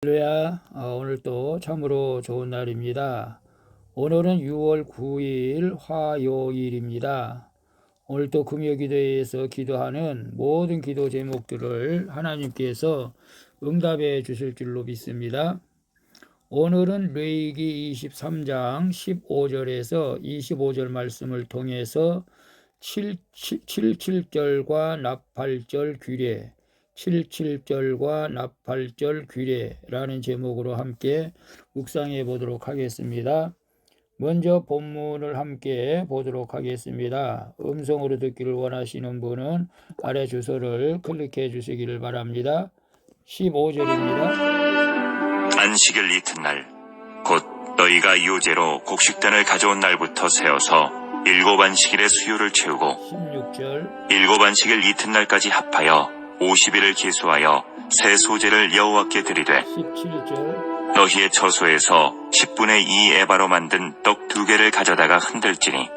할렐루야. 오늘 또 참으로 좋은 날입니다. 오늘은 6월 9일 화요일입니다. 오늘 또 금요기도에서 기도하는 모든 기도 제목들을 하나님께서 응답해 주실 줄로 믿습니다. 오늘은 레위기 23장 15절에서 25절 말씀을 통해서 77절과 납8절 규례, 77절과 납8절 규례라는 제목으로 함께 묵상해 보도록 하겠습니다. 먼저 본문을 함께 보도록 하겠습니다. 음성으로 듣기를 원하시는 분은 아래 주소를 클릭해 주시기를 바랍니다. 15절입니다. 안식일 이튿날 곧 너희가 요제로 곡식단을 가져온 날부터 세어서 7안식일의 수요를 채우고 16절 7안식일 이튿날까지 합하여 50일을 계수하여 새 소제를 여호와께 드리되 17절 너희의 처소에서 10분의 2 에바로 만든 떡 2개를 가져다가 흔들지니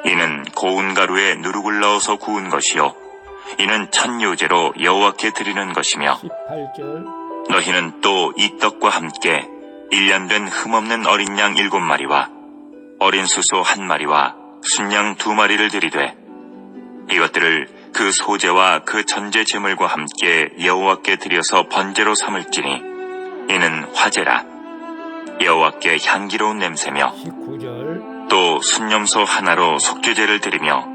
이는 고운 가루에 누룩을 넣어서 구운 것이요 이는 첫 요제로 여호와께 드리는 것이며 18절 너희는 또 이 떡과 함께 1년 된 흠없는 어린 양 7마리와 어린 수소 1마리와 순양 2마리를 드리되 이것들을 그 소제와 그 전제 제물과 함께 여호와께 드려서 번제로 삼을지니 이는 화제라 여호와께 향기로운 냄새며 19절 또 순염소 하나로 속죄제를 드리며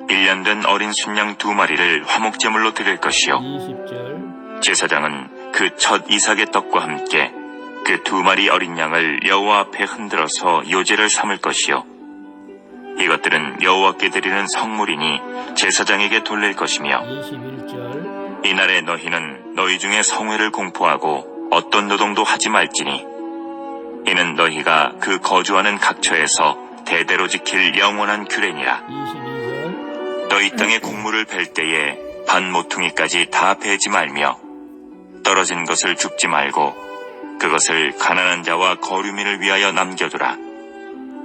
1년 된 어린 순양 2마리를 화목제물로 드릴 것이요 20절 제사장은 그 첫 이삭의 떡과 함께 그 2마리 어린 양을 여호와 앞에 흔들어서 요제를 삼을 것이요 이것들은 여호와께 드리는 성물이니 제사장에게 돌릴 것이며 21절 이날에 너희는 너희 중에 성회를 공포하고 어떤 노동도 하지 말지니 이는 너희가 그 거주하는 각처에서 대대로 지킬 영원한 규례니라. 22절 너희 땅에 곡물을 벨 때에 반 모퉁이까지 다 베지 말며 떨어진 것을 줍지 말고 그것을 가난한 자와 거류민을 위하여 남겨두라.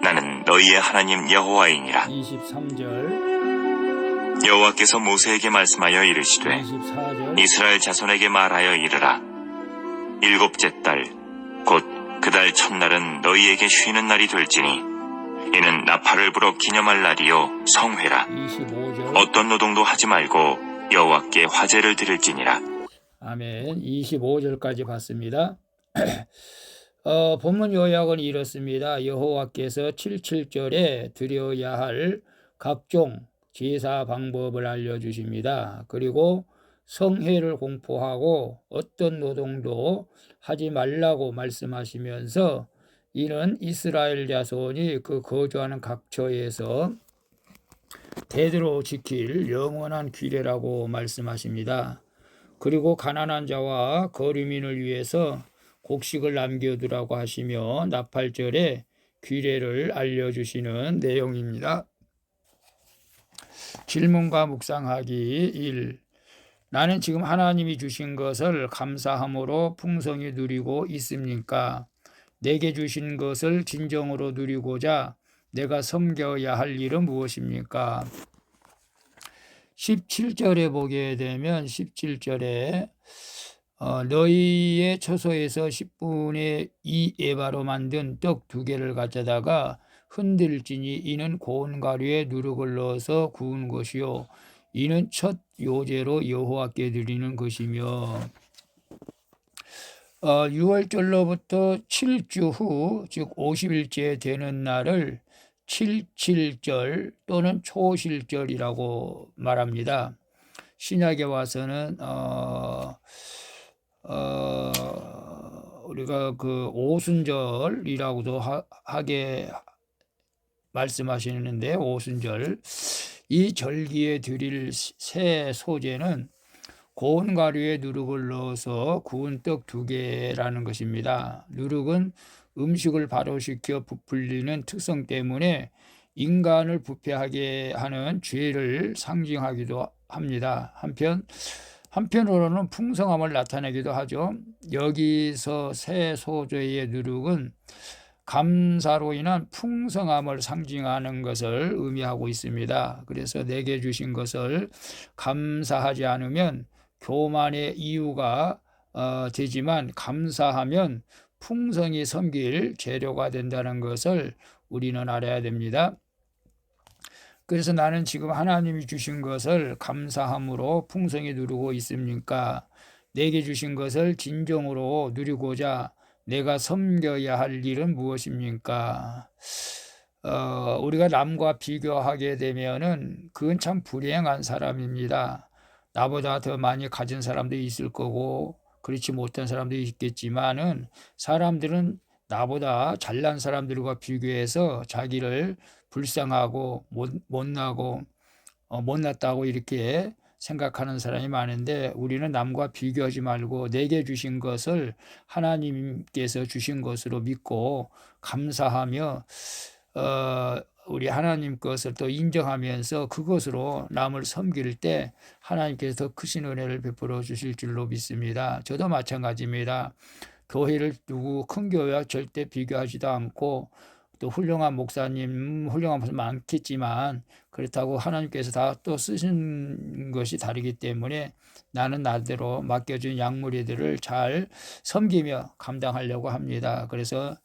나는 너희의 하나님 여호와이니라. 23절 여호와께서 모세에게 말씀하여 이르시되 24절 이스라엘 자손에게 말하여 이르라. 7째 달 곧 그 달 첫날은 너희에게 쉬는 날이 될지니 이는 나팔을 불어 기념할 날이요 성회라. 25절 어떤 노동도 하지 말고 여호와께 화제를 드릴지니라. 아멘. 25절까지 봤습니다. 본문 요약은 이렇습니다. 여호와께서 77절에 드려야 할 각종 제사 방법을 알려주십니다. 그리고 성회를 공포하고 어떤 노동도 하지 말라고 말씀하시면서 이는 이스라엘 자손이 그 거주하는 각처에서 대대로 지킬 영원한 규례라고 말씀하십니다. 그리고 가난한 자와 거류민을 위해서 곡식을 남겨두라고 하시며 납8절에 규례를 알려주시는 내용입니다. 질문과 묵상하기 1. 나는 지금 하나님이 주신 것을 감사함으로 풍성히 누리고 있습니까? 내게 주신 것을 진정으로 누리고자 내가 섬겨야 할 일은 무엇입니까? 17절에 보게 되면 17절에 너희의 처소에서 10분의 2 에바로 만든 떡 2개를 가져다가 흔들지니 이는 고운 가루에 누룩을 넣어서 구운 것이요 이는 첫 요제로 여호와께 드리는 것이며 6월절로부터 7주 후 즉 50일째 되는 날을 77절 또는 초실절이라고 말합니다. 신약에 와서는 우리가 그 오순절이라고도 하게 말씀하시는데 오순절 이 절기에 드릴 새 소제는 고운 가루에 누룩을 넣어서 구운 떡 2개라는 것입니다. 누룩은 음식을 발효시켜 부풀리는 특성 때문에 인간을 부패하게 하는 죄를 상징하기도 합니다. 한편으로는 풍성함을 나타내기도 하죠. 여기서 새 소제의 누룩은 감사로 인한 풍성함을 상징하는 것을 의미하고 있습니다. 그래서 내게 주신 것을 감사하지 않으면 교만의 이유가 되지만 감사하면 풍성히 섬길 재료가 된다는 것을 우리는 알아야 됩니다. 그래서 나는 지금 하나님이 주신 것을 감사함으로 풍성히 누리고 있습니까? 내게 주신 것을 진정으로 누리고자 내가 섬겨야 할 일은 무엇입니까? 우리가 남과 비교하게 되면은 그건 참 불행한 사람입니다. 나보다 더 많이 가진 사람도 있을 거고 그렇지 못한 사람도 있겠지만은 사람들은 나보다 잘난 사람들과 비교해서 자기를 불쌍하고 못나고 못났다고 이렇게 생각하는 사람이 많은데 우리는 남과 비교하지 말고 내게 주신 것을 하나님께서 주신 것으로 믿고 감사하며 우리 하나님 것을 또 인정하면서 그것으로 남을 섬길 때 하나님께서 더 크신 은혜를 베풀어 주실 줄로 믿습니다. 저도 마찬가지입니다. 교회를 두고 큰 교회와 절대 비교하지도 않고 또 훌륭한 목사님, 훌륭한 분들 많겠지만 그렇다고 하나님께서 다 또 쓰신 것이 다르기 때문에 나는 나대로 맡겨준 양무리들을 잘 섬기며 감당하려고 합니다. 그래서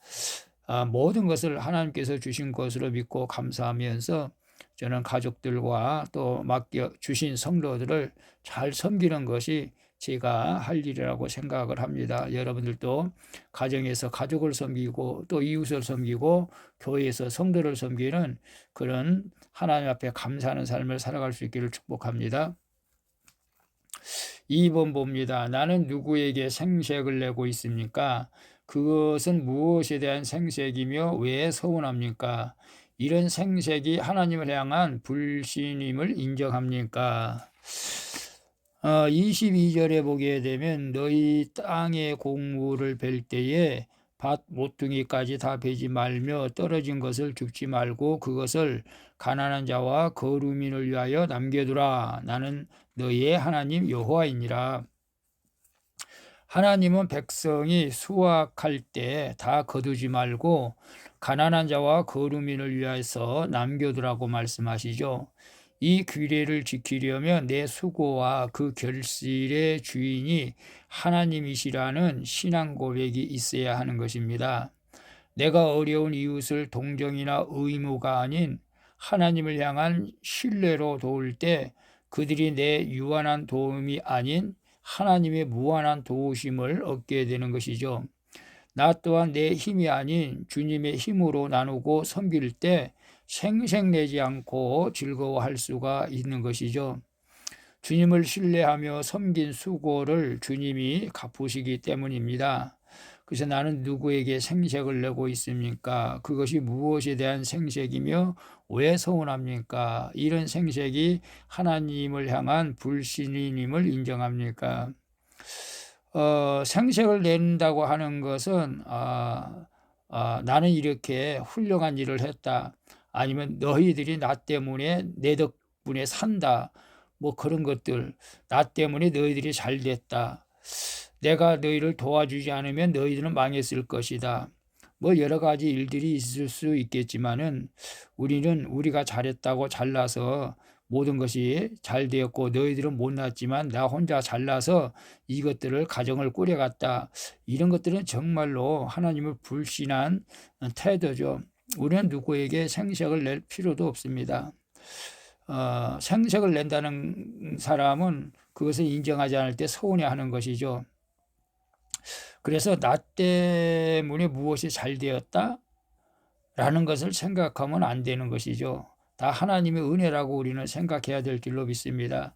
모든 것을 하나님께서 주신 것으로 믿고 감사하면서 저는 가족들과 또 맡겨주신 성도들을 잘 섬기는 것이 제가 할 일이라고 생각을 합니다. 여러분들도 가정에서 가족을 섬기고 또 이웃을 섬기고 교회에서 성도를 섬기는 그런 하나님 앞에 감사하는 삶을 살아갈 수 있기를 축복합니다. 2번 봅니다. 나는 누구에게 생색을 내고 있습니까? 그것은 무엇에 대한 생색이며 왜 서운합니까? 이런 생색이 하나님을 향한 불신임을 인정합니까? 22절에 보게 되면 너희 땅의 곡물을 벨 때에 밭 모퉁이까지 다 베지 말며 떨어진 것을 줍지 말고 그것을 가난한 자와 거루민을 위하여 남겨두라. 나는 너희의 하나님 여호와이니라. 하나님은 백성이 수확할 때 다 거두지 말고 가난한 자와 거루민을 위해서 남겨두라고 말씀하시죠. 이 규례를 지키려면 내 수고와 그 결실의 주인이 하나님이시라는 신앙 고백이 있어야 하는 것입니다. 내가 어려운 이웃을 동정이나 의무가 아닌 하나님을 향한 신뢰로 도울 때 그들이 내 유한한 도움이 아닌 하나님의 무한한 도우심을 얻게 되는 것이죠. 나 또한 내 힘이 아닌 주님의 힘으로 나누고 섬길 때 생색내지 않고 즐거워할 수가 있는 것이죠. 주님을 신뢰하며 섬긴 수고를 주님이 갚으시기 때문입니다. 그래서 나는 누구에게 생색을 내고 있습니까? 그것이 무엇에 대한 생색이며 왜 서운합니까? 이런 생색이 하나님을 향한 불신임을 인정합니까? 생색을 낸다고 하는 것은 나는 이렇게 훌륭한 일을 했다. 아니면 너희들이 나 때문에 내 덕분에 산다. 뭐 그런 것들. 나 때문에 너희들이 잘 됐다. 내가 너희를 도와주지 않으면 너희들은 망했을 것이다. 뭐 여러 가지 일들이 있을 수 있겠지만은 우리는 우리가 잘했다고 잘나서 모든 것이 잘 되었고 너희들은 못났지만 나 혼자 잘나서 이것들을 가정을 꾸려갔다. 이런 것들은 정말로 하나님을 불신한 태도죠. 우리는 누구에게 생색을 낼 필요도 없습니다. 생색을 낸다는 사람은 그것을 인정하지 않을 때 서운해하는 것이죠. 그래서 나 때문에 무엇이 잘 되었다? 라는 것을 생각하면 안 되는 것이죠. 다 하나님의 은혜라고 우리는 생각해야 될 줄로 믿습니다.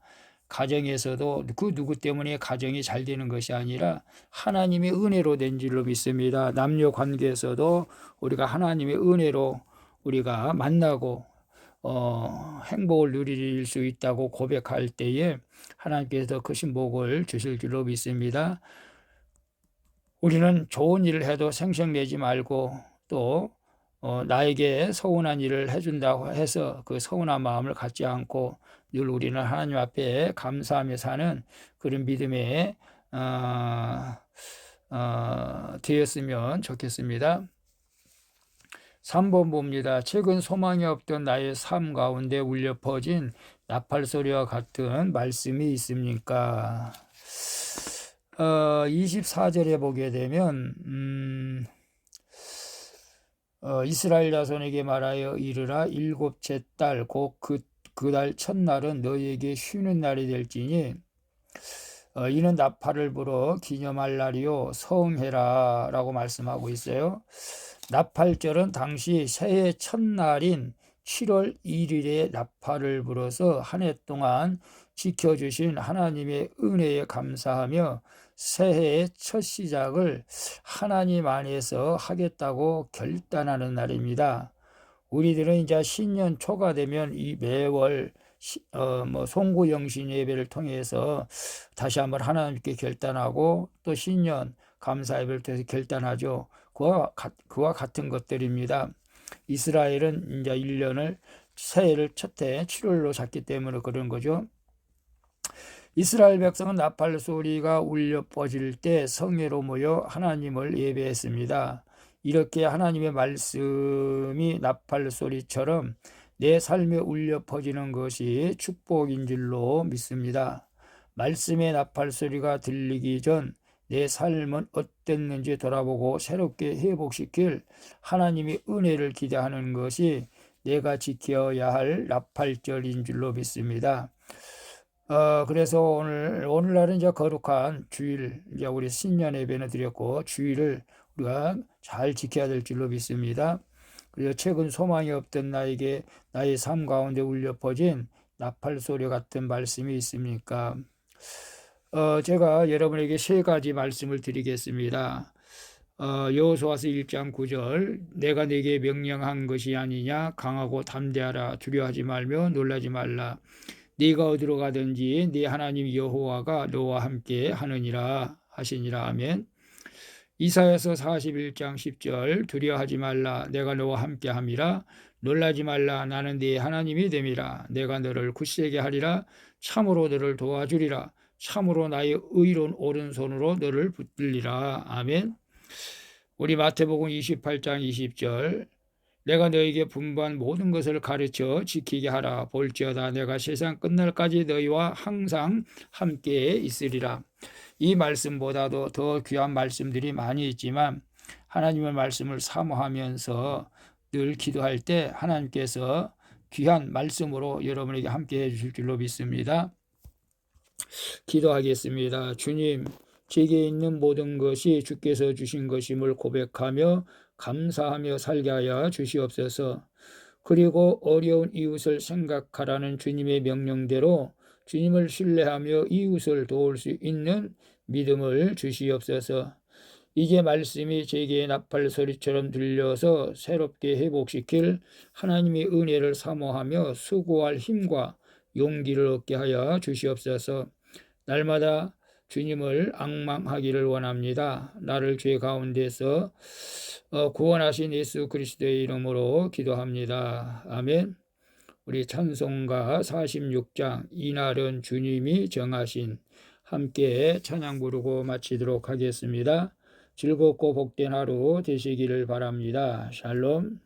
가정에서도 그 누구 때문에 가정이 잘 되는 것이 아니라 하나님의 은혜로 된 줄로 믿습니다. 남녀 관계에서도 우리가 하나님의 은혜로 우리가 만나고 행복을 누릴 수 있다고 고백할 때에 하나님께서 크신 복을 주실 줄로 믿습니다. 우리는 좋은 일을 해도 생색내지 말고 또 나에게 서운한 일을 해준다고 해서 그 서운한 마음을 갖지 않고 늘 우리는 하나님 앞에 감사하며 사는 그런 믿음에 되었으면 좋겠습니다. 3번 봅니다. 최근 소망이 없던 나의 삶 가운데 울려 퍼진 나팔 소리와 같은 말씀이 있습니까? 24절에 보게 되면 이스라엘 자손에게 말하여 이르라 일곱째 달 곧 그 달 첫날은 너희에게 쉬는 날이 될지니 이는 나팔을 불어 기념할 날이요 성해라 라고 말씀하고 있어요. 나팔절은 당시 새해 첫날인 7월 1일에 나팔을 불어서 한 해 동안 지켜주신 하나님의 은혜에 감사하며 새해의 첫 시작을 하나님 안에서 하겠다고 결단하는 날입니다. 우리들은 이제 신년 초가 되면 이 매월 송구영신 예배를 통해서 다시 한번 하나님께 결단하고 또 신년 감사 예배를 통해서 결단하죠. 그와 같은 것들입니다. 이스라엘은 이제 1년을 새해를 첫해 7월로 잡기 때문에 그런 거죠. 이스라엘 백성은 나팔 소리가 울려 퍼질 때 성회로 모여 하나님을 예배했습니다. 이렇게 하나님의 말씀이 나팔 소리처럼 내 삶에 울려 퍼지는 것이 축복인 줄로 믿습니다. 말씀의 나팔 소리가 들리기 전 내 삶은 어땠는지 돌아보고 새롭게 회복시킬 하나님의 은혜를 기대하는 것이 내가 지켜야 할 나팔절인 줄로 믿습니다. 그래서 오늘날은 이제 거룩한 주일, 이제 우리 신년 예배는 드렸고, 주일을 우리가 잘 지켜야 될 줄로 믿습니다. 그리고 최근 소망이 없던 나에게 나의 삶 가운데 울려 퍼진 나팔 소리 같은 말씀이 있습니까? 제가 여러분에게 세 가지 말씀을 드리겠습니다. 여호수아서 1장 9절 내가 네게 명령한 것이 아니냐 강하고 담대하라 두려워하지 말며 놀라지 말라 네가 어디로 가든지 네 하나님 여호와가 너와 함께 하느니라 하시니라. 아멘. 이사야서 41장 10절 두려워하지 말라 내가 너와 함께 함이라 놀라지 말라 나는 네 하나님이 됨이라 내가 너를 굳세게 하리라 참으로 너를 도와주리라 참으로 나의 의로운 오른손으로 너를 붙들리라. 아멘. 우리 마태복음 28장 20절 내가 너에게 분부한 모든 것을 가르쳐 지키게 하라 볼지어다 내가 세상 끝날까지 너희와 항상 함께 있으리라. 이 말씀보다도 더 귀한 말씀들이 많이 있지만 하나님의 말씀을 사모하면서 늘 기도할 때 하나님께서 귀한 말씀으로 여러분에게 함께 해주실 줄로 믿습니다. 기도하겠습니다. 주님, 제게 있는 모든 것이 주께서 주신 것임을 고백하며 감사하며 살게 하여 주시옵소서. 그리고 어려운 이웃을 생각하라는 주님의 명령대로 주님을 신뢰하며 이웃을 도울 수 있는 믿음을 주시옵소서. 이제 말씀이 제게 나팔 소리처럼 들려서 새롭게 회복시킬 하나님의 은혜를 사모하며 수고할 힘과 용기를 얻게 하여 주시옵소서. 날마다 주님을 앙망하기를 원합니다. 나를 죄 가운데서 구원하신 예수 그리스도의 이름으로 기도합니다. 아멘. 우리 찬송가 46장 이날은 주님이 정하신 함께 찬양 부르고 마치도록 하겠습니다. 즐겁고 복된 하루 되시기를 바랍니다. 샬롬.